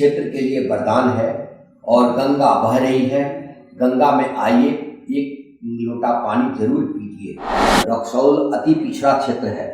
क्षेत्र के लिए वरदान है। और गंगा बह रही है, गंगा में आइए, एक लोटा पानी जरूर पीजिए। रक्सौल अति पिछड़ा क्षेत्र है।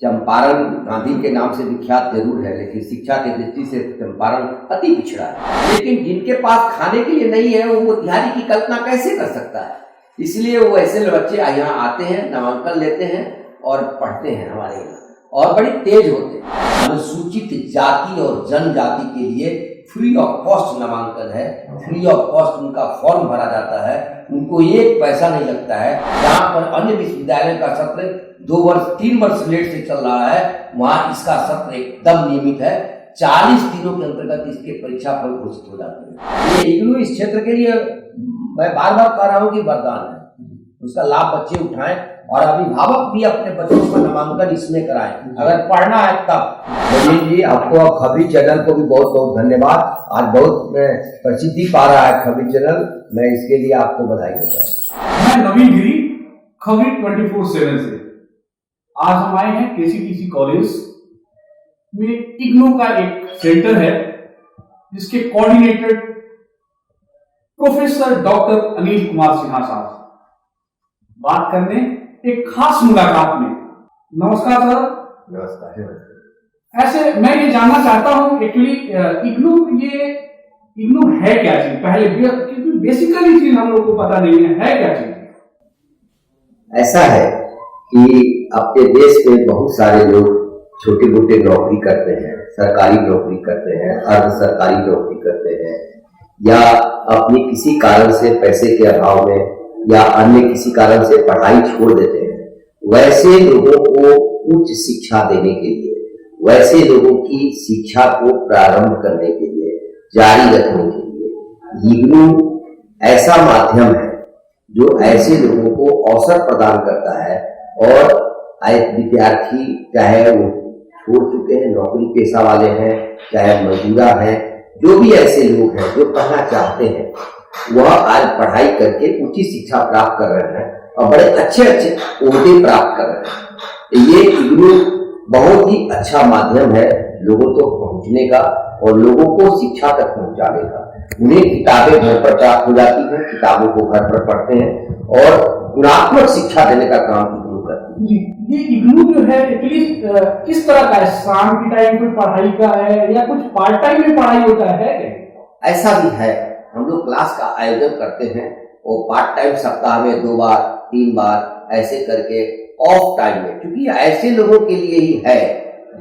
चंपारण गांधी के नाम से विख्यात जरूर है, लेकिन शिक्षा की दृष्टि से चंपारण अति पिछड़ा है। लेकिन जिनके पास खाने के लिए नहीं है वो मोतिहारी की कल्पना कैसे कर सकता है? इसलिए वो ऐसे बच्चे यहाँ आते हैं, नामांकन लेते हैं और पढ़ते हैं हमारे यहाँ, और बड़ी तेज होते हैं। अनुसूचित जाति और जनजाति के लिए फ्री ऑफ कॉस्ट नामांकन है। फ्री ऑफ कॉस्ट उनका फॉर्म भरा जाता है, उनको एक पैसा नहीं लगता है। जहाँ पर अन्य विश्वविद्यालय का सत्र 2 वर्ष 3 वर्ष लेट से चल रहा है, वहाँ इसका सत्र एकदम नियमित है। 40 दिनों के अंतर्गत इसके परीक्षा फल घोषित हो जाते हैं। ये इग्नू इस क्षेत्र के लिए मैं बार बार कह रहा हूँ कि वरदान है, उसका लाभ बच्चे उठाएं और अभिभावक भी अपने बच्चों को नामांकन इसमें कराएं, अगर पढ़ना है तब। नवीन जी, आपको खबरी चैनल को भी बहुत बहुत धन्यवाद। आज बहुत प्रसिद्धि पा रहा है खबरी चैनल, मैं इसके लिए आपको बधाई देता हूँ। मैं नवीन गिरी, खबरी 24/7 से। आज हम आए हैं केसीटीसी कॉलेज में। इग्नू का एक सेंटर है जिसके coordinator professor doctor Anil Kumar Sinha साहब बात करने एक खास मुलाकात में। नमस्कार सर। नमस्कार। ऐसे मैं ये जानना चाहता हूँ एक्चुअली इग्नू है क्या चीज, पहले क्योंकि बेसिकली चीज हम लोग को पता नहीं है क्या चीज? ऐसा है कि अपने देश में बहुत सारे लोग छोटे मोटे नौकरी करते हैं, सरकारी नौकरी करते हैं, अर्ध सरकारी नौकरी करते हैं, या अपनी किसी कारण से पैसे के अभाव में या अन्य किसी कारण से पढ़ाई छोड़ देते हैं। वैसे लोगों को उच्च शिक्षा देने के लिए, वैसे लोगों की शिक्षा को प्रारंभ करने के लिए, जारी रखने के लिए इग्नू ऐसा माध्यम है जो ऐसे लोगों को अवसर प्रदान करता है। और विद्यार्थी चाहे वो छोड़ चुके हैं, नौकरी पेशा वाले हैं, चाहे मजदूरा हैं, जो भी ऐसे लोग हैं जो पढ़ना चाहते हैं, वह आज पढ़ाई करके उच्च शिक्षा प्राप्त कर रहे हैं और बड़े अच्छे ओहदे प्राप्त कर रहे हैं। ये इग्नू बहुत ही अच्छा माध्यम है लोगों तक पहुंचने का और लोगों को शिक्षा तक पहुंचाने का। उन्हें किताबें घर पर प्राप्त हो जाती हैं, किताबों को घर पर पढ़ते हैं और गुणात्मक शिक्षा देने का काम इग्नू करती है। ये इग्नू जो है किस तरह का है? शाम की टाइम में पढ़ाई का है या कुछ पार्ट टाइम में पढ़ाई होता है? ऐसा भी है, हम लोग क्लास का आयोजन करते हैं और पार्ट टाइम सप्ताह में 2 बार 3 बार ऐसे करके ऑफ टाइम में, क्योंकि ऐसे लोगों के लिए ही है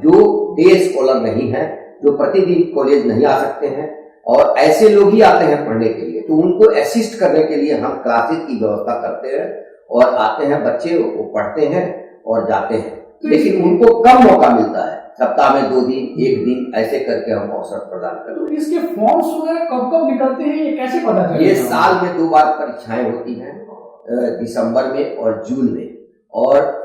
जो डे स्कॉलर नहीं है, जो प्रतिदिन कॉलेज नहीं आ सकते हैं, और ऐसे लोग ही आते हैं पढ़ने के लिए। तो उनको असिस्ट करने के लिए हम क्लासेस की व्यवस्था करते हैं और आते हैं बच्चे, वो पढ़ते हैं और जाते हैं। लेकिन उनको कम मौका मिलता है, सप्ताह में 2 दिन 1 दिन ऐसे करके हम अवसर प्रदान करते हैं। तो इसके फॉर्म्स वगैरह कब निकलते हैं, ये कैसे पता चलेगा? ये साल में 2 बार परीक्षाएं होती हैं, दिसंबर में और जून में, और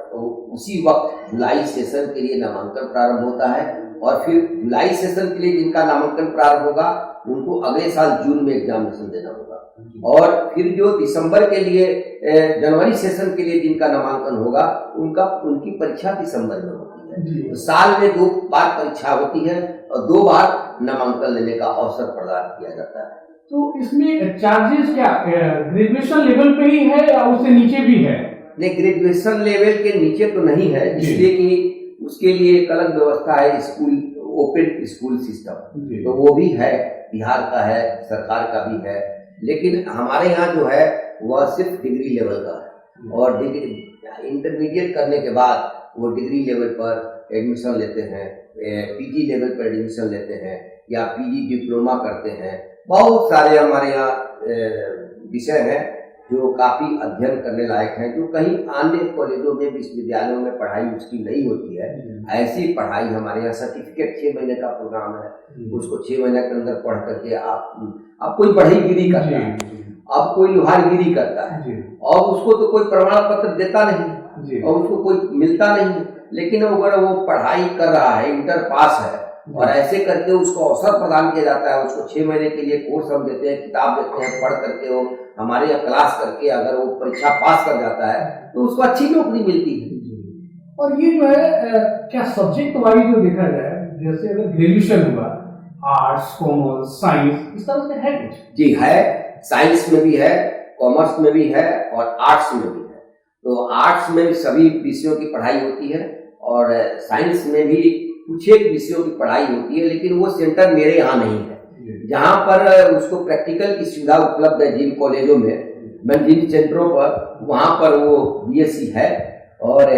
उसी वक्त जुलाई सेशन के लिए नामांकन प्रारंभ होता है। और फिर जुलाई सेशन के लिए जिनका नामांकन प्रारंभ होगा उनको अगले साल जून में एग्जामिनेशन देना होगा। और फिर जो दिसंबर के लिए जनवरी सेशन के लिए जिनका नामांकन होगा उनकी परीक्षा दिसंबर में होती है। तो साल में 2 बार परीक्षा होती है और 2 बार नामांकन लेने का अवसर प्रदान किया जाता है। तो इसमें चार्जेस क्या ग्रेजुएशन लेवल पे ही है या उससे नीचे भी है? नहीं, ग्रेजुएशन लेवल के नीचे तो नहीं है, इसलिए कि उसके लिए एक अलग व्यवस्था है, स्कूल ओपन स्कूल सिस्टम, तो वो भी है, बिहार का है, सरकार का भी है। लेकिन हमारे यहाँ जो है वह सिर्फ डिग्री लेवल का है, और डिग्री इंटरमीडिएट करने के बाद वो डिग्री लेवल पर एडमिशन लेते हैं, पीजी लेवल पर एडमिशन लेते हैं, या पीजी डिप्लोमा करते हैं। बहुत सारे हमारे यहाँ विषय हैं जो काफी अध्ययन करने लायक हैं, जो कहीं अन्य कॉलेजों में विश्वविद्यालयों में पढ़ाई उसकी नहीं होती है। ऐसी पढ़ाई हमारे यहाँ सर्टिफिकेट 6 महीने का प्रोग्राम है, उसको 6 महीने के अंदर पढ़ करके आप कोई बढ़ईगिरी करता है, अब कोई लोहारगिरी करता है, और उसको तो कोई प्रमाण पत्र देता नहीं और उसको कोई मिलता नहीं। लेकिन अगर वो पढ़ाई कर रहा है, इंटर पास है, और ऐसे करके उसको अवसर प्रदान किया जाता है, उसको 6 महीने के लिए कोर्स हम देते हैं, किताब देते हैं, पढ़ करके वो हमारे यहाँ क्लास करके अगर वो परीक्षा पास कर जाता है तो उसको अच्छी नौकरी मिलती है। और ये जो है क्या सब्जेक्ट वाइज जो देखा जाए, जैसे अगर ग्रेजुएशन हुआ आर्ट्स, कॉमर्स, साइंस, इस तरह से है कुछ? जी है, साइंस में भी है, कॉमर्स में भी है और आर्ट्स में भी है। तो आर्ट्स में भी सभी विषयों की पढ़ाई होती है और साइंस में भी कुछ एक विषयों की पढ़ाई होती है, लेकिन वो सेंटर मेरे यहाँ नहीं है। जहाँ पर उसको प्रैक्टिकल की सुविधा उपलब्ध है जिन कॉलेजों में, जिन सेंटरों पर, वहाँ पर वो बीएससी है और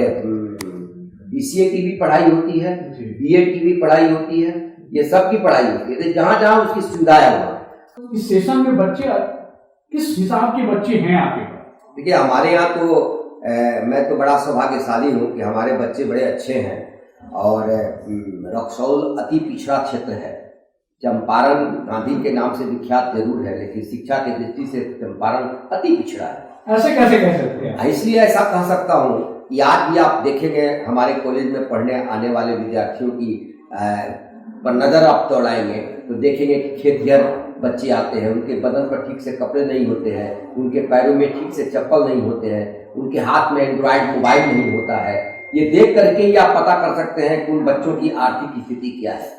बीसीए की भी पढ़ाई होती है, बीएड की भी पढ़ाई होती है, ये सब की पढ़ाई होती है। तो जहाँ जहाँ उसकी सुविधा है वहाँ। इस सेशन में बच्चे किस हिसाब के बच्चे हैं आपके पास? देखिए हमारे यहाँ तो मैं तो बड़ा सौभाग्यशाली हूँ कि हमारे बच्चे बड़े अच्छे हैं और रक्सौल अति पिछड़ा क्षेत्र है। चंपारण गांधी के नाम से विख्यात जरूर है, लेकिन शिक्षा की दृष्टि से चंपारण अति पिछड़ा है। ऐसे कैसे कह सकते हैं? इसलिए ऐसा कह सकता हूँ कि आज भी आप देखेंगे हमारे कॉलेज में पढ़ने आने वाले विद्यार्थियों की पर नजर आप दौड़ाएंगे तो देखेंगे कि खेतिहर बच्चे आते हैं, उनके बदन पर ठीक से कपड़े नहीं होते हैं, उनके पैरों में ठीक से चप्पल नहीं होते हैं, उनके हाथ में एंड्रॉयड मोबाइल नहीं होता है। ये देख करके ही आप पता कर सकते हैं कि उन बच्चों की आर्थिक स्थिति क्या है।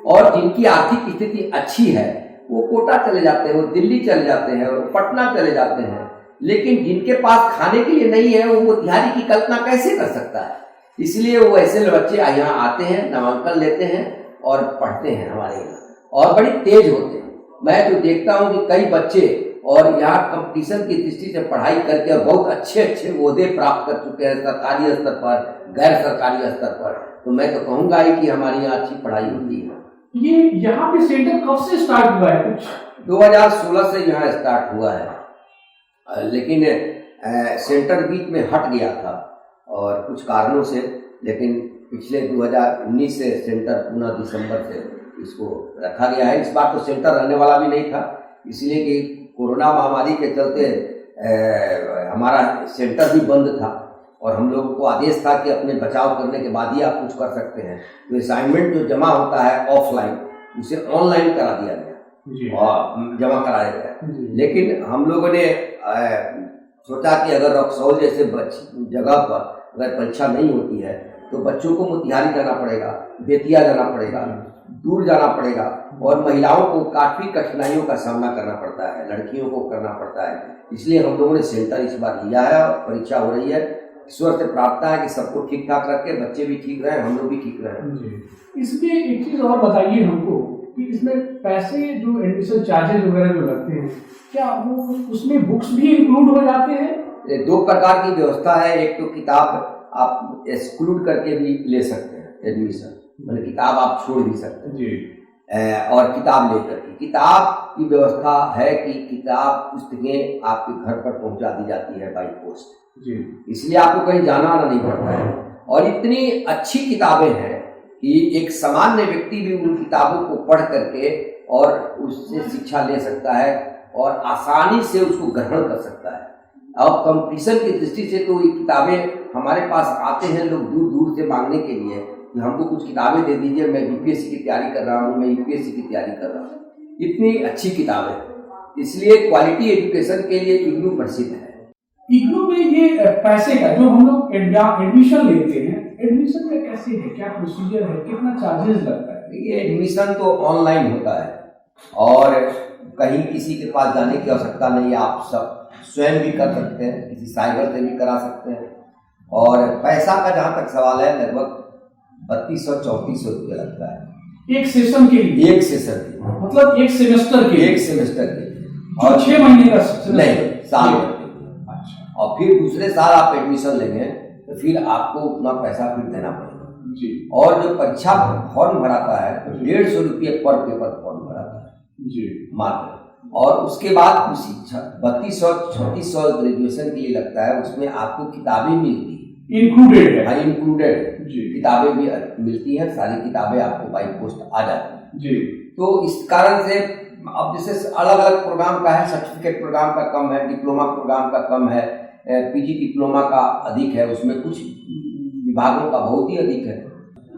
और जिनकी आर्थिक स्थिति अच्छी है वो कोटा चले जाते हैं, वो दिल्ली चले जाते हैं, वो पटना चले जाते हैं, लेकिन जिनके पास खाने के लिए नहीं है वो मोतिहारी की कल्पना कैसे कर सकता है। इसलिए वो ऐसे बच्चे यहाँ आते हैं, नामांकन लेते हैं और पढ़ते हैं हमारे यहाँ और बड़ी तेज होते हैं। मैं तो देखता हूँ कि कई बच्चे और यहाँ कंपटीशन की दृष्टि से पढ़ाई करके बहुत अच्छे अच्छे ओहदे प्राप्त कर चुके हैं, सरकारी स्तर पर, गैर सरकारी स्तर पर। तो मैं तो कहूँगा ही कि हमारी यहाँ अच्छी पढ़ाई होती है। ये यहाँ पे सेंटर कब से स्टार्ट हुआ है? कुछ 2016 से यहाँ स्टार्ट हुआ है, लेकिन सेंटर बीच में हट गया था और कुछ कारणों से, लेकिन पिछले 2019 से सेंटर पुनः दिसंबर से इसको रखा गया है। इस बार तो सेंटर रहने वाला भी नहीं था, इसलिए कि कोरोना महामारी के चलते हमारा सेंटर भी बंद था और हम लोगों को आदेश था कि अपने बचाव करने के बाद ही आप कुछ कर सकते हैं। तो असाइनमेंट जो जमा होता है ऑफलाइन, उसे ऑनलाइन करा दिया गया और जमा कराया गया। लेकिन हम लोगों ने सोचा कि अगर रक्सौल जैसे जगह पर अगर परीक्षा नहीं होती है तो बच्चों को मोतिहारी जाना पड़ेगा, बेतिया जाना पड़ेगा, दूर जाना पड़ेगा और महिलाओं को काफ़ी कठिनाइयों का सामना करना पड़ता है, लड़कियों को करना पड़ता है। इसलिए हम लोगों ने सेंटर इस बार लिया है और परीक्षा हो रही है। ईश्वर से प्रार्थना है कि सबको ठीक ठाक रखे, बच्चे भी ठीक रहें, हम लोग भी ठीक रहें। इसमें एक चीज़ और बताइए हमको कि इसमें पैसे जो एडमिशन चार्जेस वगैरह जो लगते हैं, क्या वो उसमें बुक्स भी इंक्लूड हो जाते हैं? 2 प्रकार की व्यवस्था है। एक तो किताब आप एक्सक्लूड करके भी ले सकते हैं एडमिशन, मतलब किताब आप छोड़ भी सकते हैं जी। और किताब लेकर के किताब की व्यवस्था है कि किताब पुस्तकें आपके घर पर पहुंचा दी जाती है बाई पोस्ट जी। इसलिए आपको कहीं जाना नहीं पड़ता है और इतनी अच्छी किताबें हैं कि एक सामान्य व्यक्ति भी उन किताबों को पढ़ करके और उससे शिक्षा ले सकता है और आसानी से उसको ग्रहण कर सकता है। और कंपटीशन की दृष्टि से तो ये किताबें हमारे पास आते हैं लोग दूर दूर से मांगने के लिए कि हमको कुछ किताबें दे दीजिए, मैं यूपीएससी की तैयारी कर रहा हूँ, मैं यूपीएससी की तैयारी कर रहा हूँ। इतनी अच्छी किताबें, इसलिए क्वालिटी एजुकेशन के लिए इग्नू प्रसिद्ध है। इग्नू में ये पैसे का जो हम लोग एडमिशन लेते हैं, एडमिशन में कैसे है, क्या प्रोसीजर है, कितना चार्जेस लगता है? ये एडमिशन तो ऑनलाइन होता है और कहीं किसी के पास जाने की आवश्यकता नहीं है, आप सब स्वयं भी कर सकते हैं, किसी साइबर से भी करा सकते हैं। और पैसा का जहाँ तक सवाल है लगभग 3200-3400 रुपये लगता है एक सेशन के लिए। एक सेशन के लिए, मतलब एक सेमेस्टर के लिए? एक सेमेस्टर के लिए। और 6 महीने का नहीं, साल भर के लिए। अच्छा। और फिर दूसरे साल आप एडमिशन लेंगे तो फिर आपको उतना पैसा फिर देना पड़ेगा जी। और जो परीक्षा फॉर्म भराता है तो 150 रुपये पर पेपर फॉर्म भराता है जी मात्र। और उसके बाद 3200-3400 ग्रेजुएशन के लिए लगता है, उसमें आपको किताबें मिलती है, इंक्लूडेड है। हाँ इंक्लूडेड किताबें भी मिलती हैं, सारी किताबें आपको बाई पोस्ट आ जाती हैं जी। तो इस कारण से अब जैसे अलग अलग प्रोग्राम का है, सर्टिफिकेट प्रोग्राम का कम है, डिप्लोमा प्रोग्राम का कम है, पीजी डिप्लोमा का अधिक है, उसमें कुछ विभागों का बहुत ही अधिक है।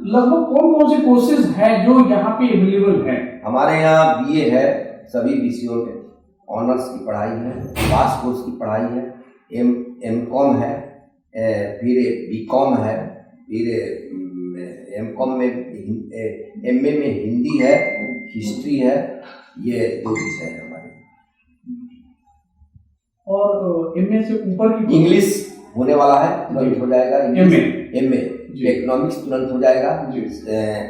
लगभग कौन कौन से कोर्सेज हैं जो यहाँ पे अवेलेबल है? हमारे यहाँ बीए है, सभी विषयों में ऑनर्स की पढ़ाई है, पास कोर्स की पढ़ाई है, एमकॉम है, फिर बीकॉम है, फिर एमकॉम में एमए में हिंदी है, हिस्ट्री है, ये 2 विषय है हमारे। और एमए से ऊपर की इंग्लिश होने वाला है, तुरंत हो जाएगा। एमए जी। इकोनॉमिक्स तुरंत हो जाएगा, जी।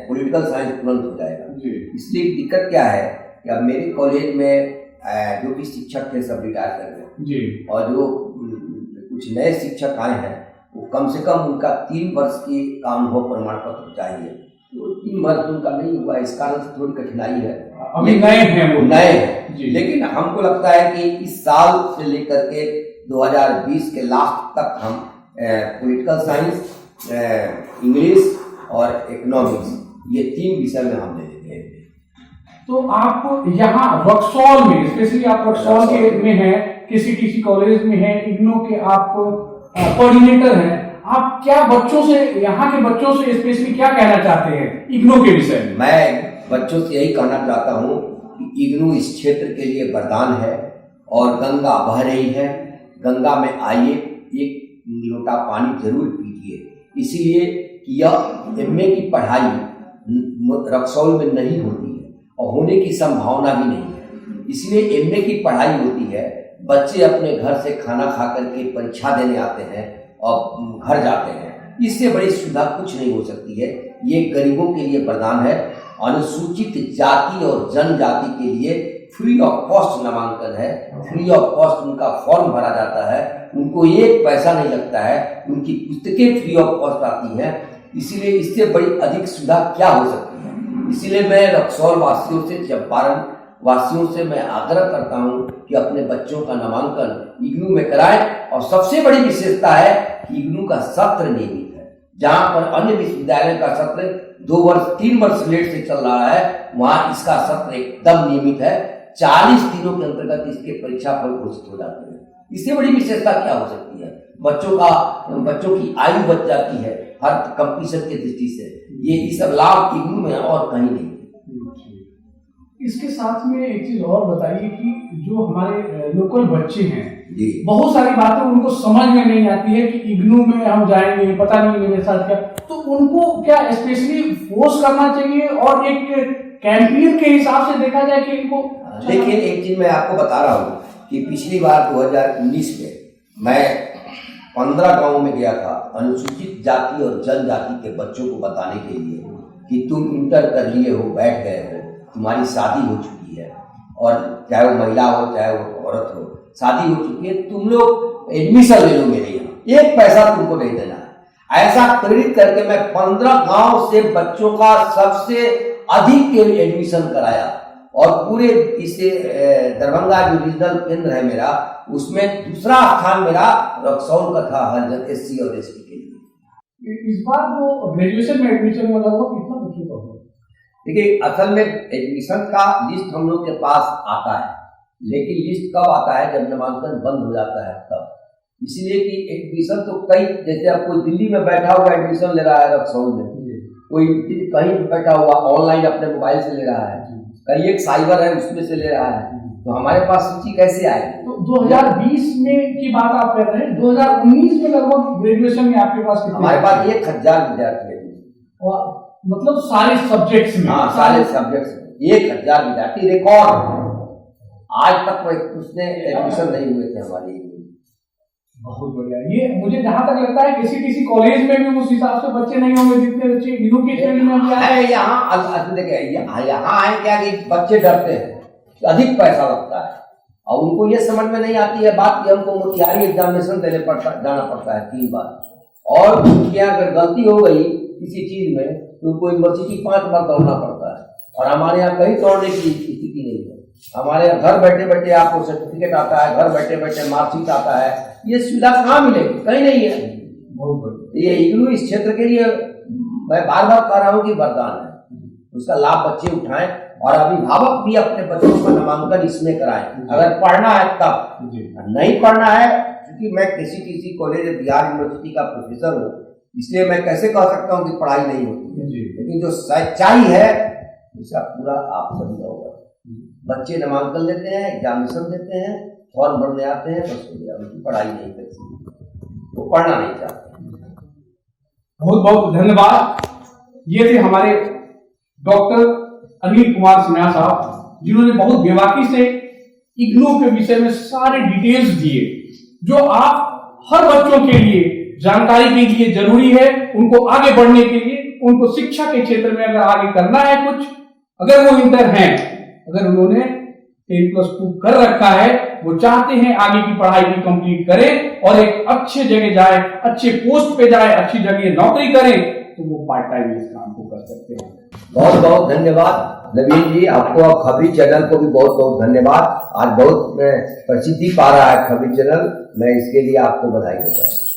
पॉलिटिकल साइंस तुरंत हो जाएगा। जी। इसलिए दिक्कत क्या है कि अब मेरे कॉलेज में जो भी शिक्षक थे सब रिटायर कर गए जी। और जो कुछ नए शिक्षक आए हैं वो कम से कम उनका 3 वर्ष की का अनुभव प्रमाण पत्र चाहिए, तो 3 वर्ष उनका नहीं हुआ, इस कारण से थोड़ी कठिनाई है। अभी नए हैं, वो नए हैं, जी। लेकिन हमको लगता है कि इस साल से लेकर के 2020 के लास्ट तक हम पॉलिटिकल साइंस, इंग्लिश और इकोनॉमिक्स ये 3 विषय में हम ले लेंगे। तो आप यहाँ रक्सौल में, स्पेशली आप रक्सौल के में हैं, किसी कॉलेज में हैं, इग्नू के आप कोऑर्डिनेटर हैं, आप क्या बच्चों से, यहाँ के बच्चों से स्पेशली क्या कहना चाहते हैं इग्नू के विषय में? मैं बच्चों से यही कहना चाहता हूँ कि इग्नू इस क्षेत्र के लिए वरदान है और गंगा बह रही है, गंगा में आइए, एक लोटा पानी जरूर पीजिए। इसीलिए कि यह एमए की पढ़ाई रक्सौल में नहीं होती है और होने की संभावना भी नहीं है। इसलिए एमए की पढ़ाई होती है, बच्चे अपने घर से खाना खा करके परीक्षा देने आते हैं और घर जाते हैं। इससे बड़ी सुविधा कुछ नहीं हो सकती है। ये गरीबों के लिए वरदान है। अनुसूचित जाति और जनजाति के लिए फ्री ऑफ कॉस्ट नामांकन है, फ्री ऑफ कॉस्ट उनका फॉर्म भरा जाता है, उनको 1 पैसा नहीं लगता है, उनकी पुस्तकें फ्री ऑफ कॉस्ट आती हैं। इसीलिए इससे बड़ी अधिक सुविधा क्या हो सकती है। इसीलिए मैं रक्सौल वासियों से, चंपारण वासियों से मैं आग्रह करता हूं कि अपने बच्चों का नामांकन इग्नू में कराएं। और सबसे बड़ी विशेषता है कि इग्नू का सत्र नियमित है। जहां पर अन्य विश्वविद्यालय का सत्र 2 वर्ष 3 वर्ष लेट से चल रहा है, वहां इसका सत्र एकदम नियमित है। 40 दिनों के अंतर्गत इसके परीक्षा फल घोषित हो जाते हैं। इससे बड़ी विशेषता क्या हो सकती है? बच्चों की आयु बच जाती है हर कंपटीशन के दृष्टि से। ये सब लाभ इग्नू में और कहीं नहीं। इसके साथ में एक चीज और बताइए कि जो हमारे लोकल बच्चे हैं, बहुत सारी बातें उनको समझ में नहीं आती है कि इग्नू में हम जाएंगे, पता नहीं मेरे साथ क्या, तो उनको क्या स्पेशली फोर्स करना चाहिए और एक कैंपेन के हिसाब से देखा जाए कि इनको? देखिए, एक चीज मैं आपको बता रहा हूँ कि पिछली बार 2019 में मैं 15 गाँव में गया था अनुसूचित जाति और जनजाति के बच्चों को बताने के लिए कि तुम इंटर कर लिए हो, बैठ गए हो, तुम्हारी शादी हो चुकी है, और चाहे वो महिला हो चाहे वो औरत हो, शादी हो चुकी है, तुम लोग एडमिशन ले लो मेरे यहाँ, 1 पैसा तुमको नहीं देना है। ऐसा प्रेरित करके मैं 15 गांव से बच्चों का सबसे अधिक एडमिशन कराया और पूरे इसे दरभंगा जो रीजनल केंद्र है मेरा, उसमें दूसरा स्थान मेरा रक्सौल का था हर जन SC और ST के लिए। इस बार जो ग्रेजुएशन में एडमिशन वाला हुआ, कितना बच्चों का हुआ? देखिए, असल में एडमिशन का लिस्ट हम लोग के पास आता है, लेकिन लिस्ट कब आता है? जब नामांकन बंद हो जाता है तब। इसलिए कि एडमिशन तो कई, जैसे अब कोई दिल्ली में बैठा हुआ एडमिशन ले रहा है रक्सौल में, कोई कहीं बैठा हुआ ऑनलाइन अपने मोबाइल से ले रहा है, कहीं एक साइबर है उसमें से ले रहा है, तो हमारे पास सूची कैसे आएगी? तो 2020 में की बात आप कर रहे हैं, 2019 में लगभग ग्रेजुएशन में आपके पास कितने? हमारे पास 1000 विद्यार्थी है, और मतलब सारे सब्जेक्ट्स में? हाँ, सारे सब्जेक्ट्स में 1000 विद्यार्थी, रिकॉर्ड। आज तक उसने एडमिशन नहीं हुए थे हमारे। बहुत बढ़िया। ये मुझे जहां तक लगता है किसी कॉलेज में भी उस हिसाब से बच्चे नहीं होंगे जितने बच्चे इग्नू के फील्ड में आए। यहाँ देखिए, यहाँ आए क्या कि बच्चे डरते हैं, अधिक पैसा लगता है और उनको ये समझ में नहीं आती है बात कि हमको मोतिहारी एग्जामिनेशन जाना पड़ता है 3 बार, और उनकी अगर गलती हो गई किसी चीज में तो उनको यूनिवर्सिटी 5 बार दौड़ना पड़ता है, और हमारे यहाँ कहीं दौड़ने की स्थिति नहीं है। हमारे यहाँ घर बैठे बैठे आपको सर्टिफिकेट आता है, घर बैठे बैठे मार्कशीट आता है। ये सुविधा कहाँ मिलेगी? कहीं नहीं है। बहुत बढ़िया। ये इग्नू इस क्षेत्र के लिए मैं बार बार कह रहा हूँ कि वरदान है, उसका लाभ बच्चे उठाएं और अभिभावक भी अपने बच्चों का नामांकन इसमें कराएं। अगर पढ़ना है तब, नहीं पढ़ना है, क्योंकि मैं किसी कॉलेज बिहार यूनिवर्सिटी का प्रोफेसर हूँ, इसलिए मैं कैसे कह सकता हूँ कि पढ़ाई नहीं होती है, लेकिन जो सच्चाई है उसका पूरा आप सभी का होगा। बच्चे नामांकन लेते हैं, एग्जामिनेशन देते हैं, फॉर्म भरने आते हैं, बस हो गया, उनकी पढ़ाई नहीं करती, वो पढ़ना नहीं चाहते। बहुत बहुत धन्यवाद। ये थे हमारे डॉक्टर अनिल कुमार सिन्हा साहब, जिन्होंने बहुत बेबाकी से इग्नू के विषय में सारे डिटेल्स दिए, जो आप हर बच्चों के लिए जानकारी के लिए जरूरी है, उनको आगे बढ़ने के लिए, उनको शिक्षा के क्षेत्र में अगर आगे करना है कुछ, अगर वो इंटर हैं, अगर उन्होंने 10+2 कर रखा है, वो चाहते हैं आगे की पढ़ाई भी कंप्लीट करें और एक अच्छे जगह जाए, अच्छे पोस्ट पे जाए, अच्छी जगह नौकरी करें, तो वो पार्ट टाइम इस काम को कर सकते हैं। बहुत बहुत धन्यवाद नवीन जी, आपको और खबरी चैनल को भी बहुत बहुत धन्यवाद। आज बहुत प्रसिद्धि पा रहा है खबरी चैनल, मैं इसके लिए आपको बधाई देता हूँ।